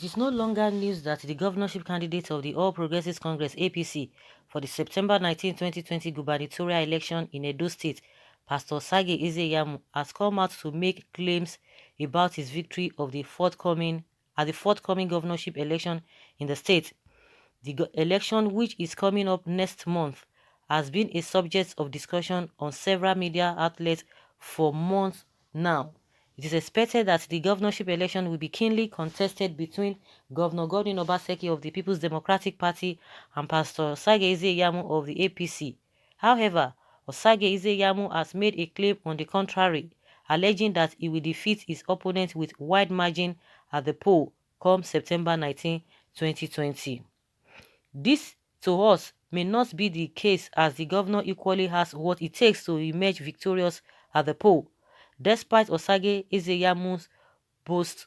is no longer news that the governorship candidate of the All Progressives Congress (APC) for the September 19, 2020 gubernatorial election in Edo State, Pastor Sage Izeyamu, has come out to make claims about his victory of the forthcoming governorship election in the state. The election, which is coming up next month, has been a subject of discussion on several media outlets for months now. It is expected that the governorship election will be keenly contested between Governor Godwin Obaseki of the People's Democratic Party and Pastor Sage Izeyamu of the APC. However, Osage Izeyamu has made a claim on the contrary, alleging that he will defeat his opponent with wide margin at the poll come September 19, 2020. This, to us, may not be the case, as the governor equally has what it takes to emerge victorious at the poll. Despite Osage Izeyamu's boost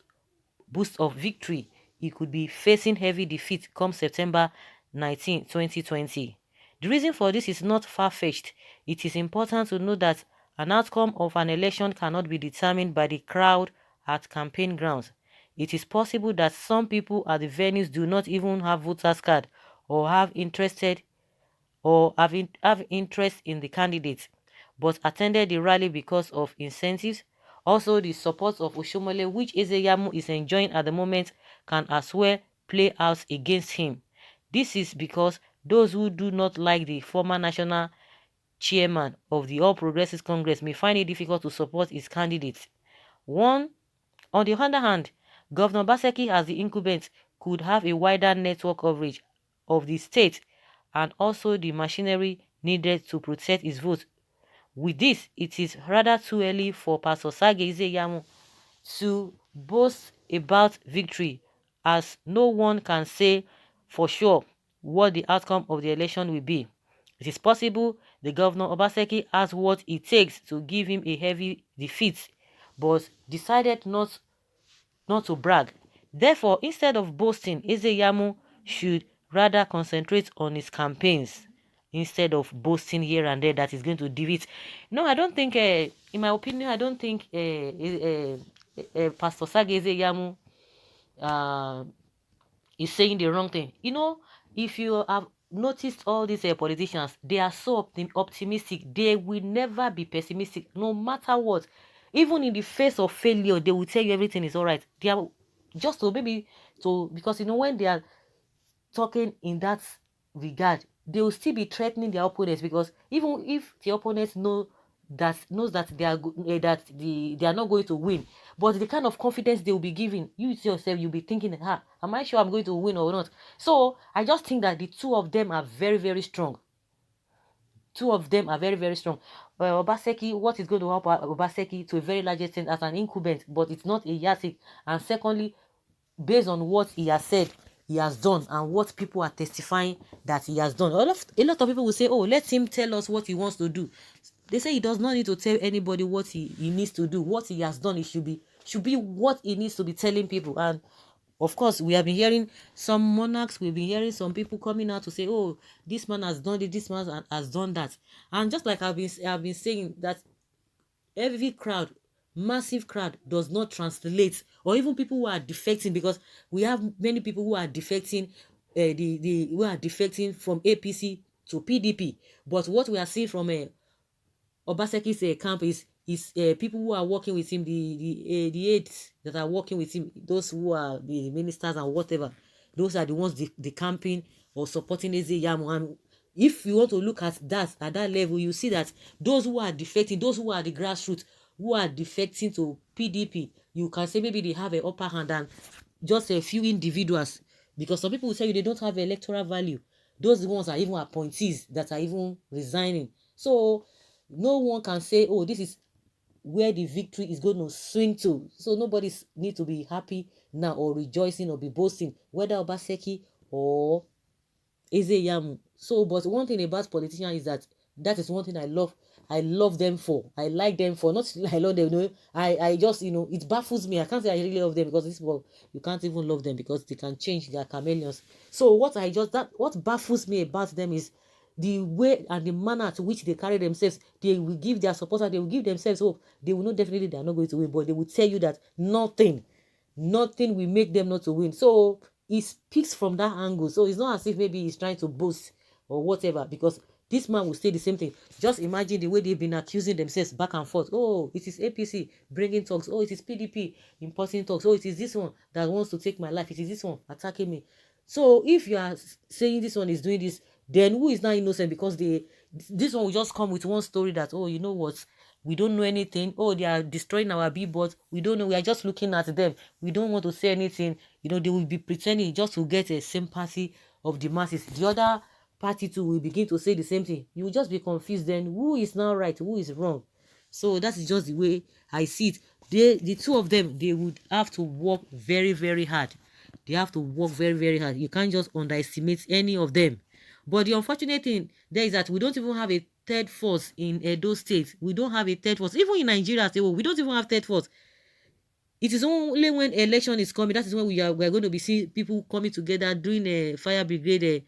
of victory, he could be facing heavy defeat come September 19, 2020. The reason for this is not far-fetched. It is important to note that an outcome of an election cannot be determined by the crowd at campaign grounds. It is possible that some people at the venues do not even have voters card or have interest in the candidate, but attended the rally because of incentives. Also, the support of OSHIOMOLE, which Izeyamu is enjoying at the moment, can as well play out against him. This is because those who do not like the former national chairman of the All Progressives Congress may find it difficult to support his candidate. On the other hand, Governor Baseki, as the incumbent, could have a wider network coverage of the state and also the machinery needed to protect his vote. With this, it is rather too early for Pastor Sage Izeyamu to boast about victory, as no one can say for sure what the outcome of the election will be. It is possible the Governor Obaseki has what it takes to give him a heavy defeat, but decided not to brag. Therefore, instead of boasting, Izeyamu should rather concentrate on his campaigns instead of boasting here and there that he's going to defeat. No, I don't think, in my opinion, I don't think Pastor Sage Izeyamu is saying the wrong thing. You know, if you have noticed all these politicians, they are so optimistic. They will never be pessimistic, no matter what. Even in the face of failure, they will tell you everything is all right. They are just to maybe to, because you know, when they are talking in that regard, they will still be threatening their opponents, because even if the opponents knows that they are they are not going to win, but the kind of confidence they will be giving you yourself, you'll be thinking, am I sure I'm going to win or not? So I just think that the two of them are very, very strong. Two of them are very, very strong. Obaseki, what is going to help Obaseki to a very large extent as an incumbent, but it's not a yardstick. And secondly, based on what he has said he has done and what people are testifying that he has done, a lot of people will say, oh, let him tell us what he wants to do. They say he does not need to tell anybody what he needs to do. What he has done, it should be what he needs to be telling people. And of course, we have been hearing some monarchs, we've been hearing some people coming out to say, oh, this man has done it, this man has done that. And just like I've been saying, that every crowd, massive crowd, does not translate, or even people who are defecting, because we have many people who are defecting, who are defecting from APC to PDP. But what we are seeing from Obaseki's camp is people who are working with him, the aides that are working with him, those who are the ministers and whatever, those are the ones the camping or supporting Izeyamu. And if you want to look at that level, you see that those who are defecting, those who are the grassroots, who are defecting to PDP, you can say maybe they have an upper hand than just a few individuals, because some people will tell you they don't have electoral value. Those ones are even appointees that are even resigning. So no one can say, oh, this is where the victory is going to swing to. So nobody need to be happy now or rejoicing or be boasting, whether Obaseki or Izeyamu. So, but one thing about politicians is that is one thing I love them for. I like them for, not I love them. You know, I just, you know, it baffles me. I can't say I really love them, because this people, you can't even love them because they can change, their chameleons. So what baffles me about them is the way and the manner to which they carry themselves. They will give their supporters, they will give themselves hope. They will know definitely they are not going to win, but they will tell you that nothing nothing will make them not to win. So he speaks from that angle. So it's not as if maybe he's trying to boast or whatever, because this man will say the same thing. Just imagine the way they've been accusing themselves back and forth. Oh, it is APC bringing talks. Oh, it is PDP imposing talks. Oh, it is this one that wants to take my life. It is this one attacking me. So if you are saying this one is doing this, then who is not innocent? Because this one will just come with one story that, oh, you know what, we don't know anything. Oh, they are destroying our billboards. We don't know. We are just looking at them. We don't want to say anything. You know, they will be pretending just to get a sympathy of the masses. The other party too will begin to say the same thing. You will just be confused then. Who is now right? Who is wrong? So that is just the way I see it. The two of them, they would have to work very, very hard. They have to work very, very hard. You can't just underestimate any of them. But the unfortunate thing there is that we don't even have a third force in Edo State. We don't have a third force. Even in Nigeria, we don't even have third force. It is only when election is coming, that is when we are going to be seeing people coming together, doing a fire brigade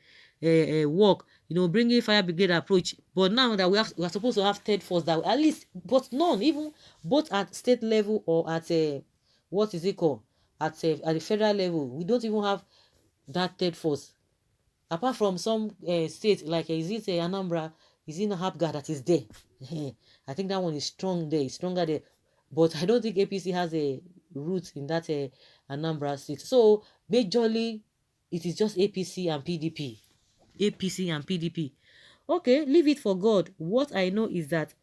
work, you know, bringing fire brigade approach. But now that we are supposed to have third force, that at least, but none, even both at state level or at what is it called, at the federal level, we don't even have that third force. Apart from some states like is it Anambra, is it Habga that is there? I think that one is strong there, is stronger there. But I don't think APC has a root in that Anambra state. So majorly, it is just APC and PDP. APC and PDP. Okay, leave it for God. What I know is that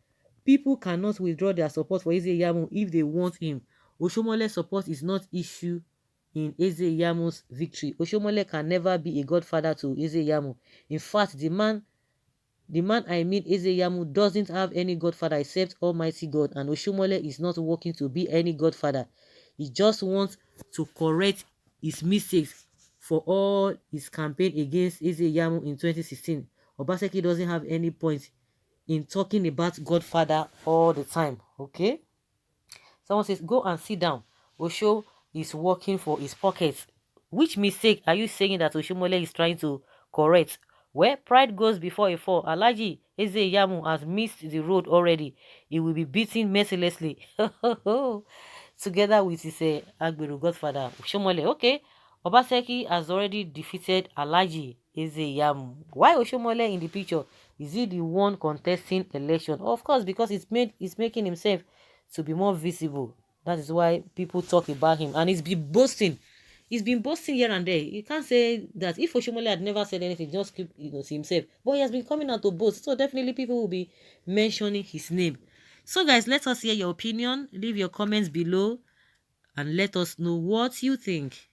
people cannot withdraw their support for Eze Yamu if they want him. Oshomole's support is not issue in Eze Yamu's victory. Oshomole can never be a godfather to Eze Yamu. In fact, the man I mean, Eze Yamu, doesn't have any godfather except Almighty God, and Oshomole is not working to be any godfather. He just wants to correct his mistakes for all his campaign against Eze Yamu in 2016. Obaseki doesn't have any point in talking about godfather all the time. Okay? Someone says, go and sit down. Osho is working for his pockets. Which mistake are you saying that Oshomole is trying to correct? Where pride goes before a fall, Alhaji Eze Yamu has missed the road already. He will be beaten mercilessly. Together with his Agberu godfather, Oshomole. Okay. Obaseki has already defeated Alhaji Eze Yamu. Why Oshomole in the picture? Is he the one contesting election? Of course, because it's making himself to be more visible. That is why people talk about him. And he's been boasting. He's been boasting here and there. You can't say that if Oshomole had never said anything, just keep to himself. But he has been coming out to boast. So definitely people will be mentioning his name. So guys, let us hear your opinion. Leave your comments below and let us know what you think.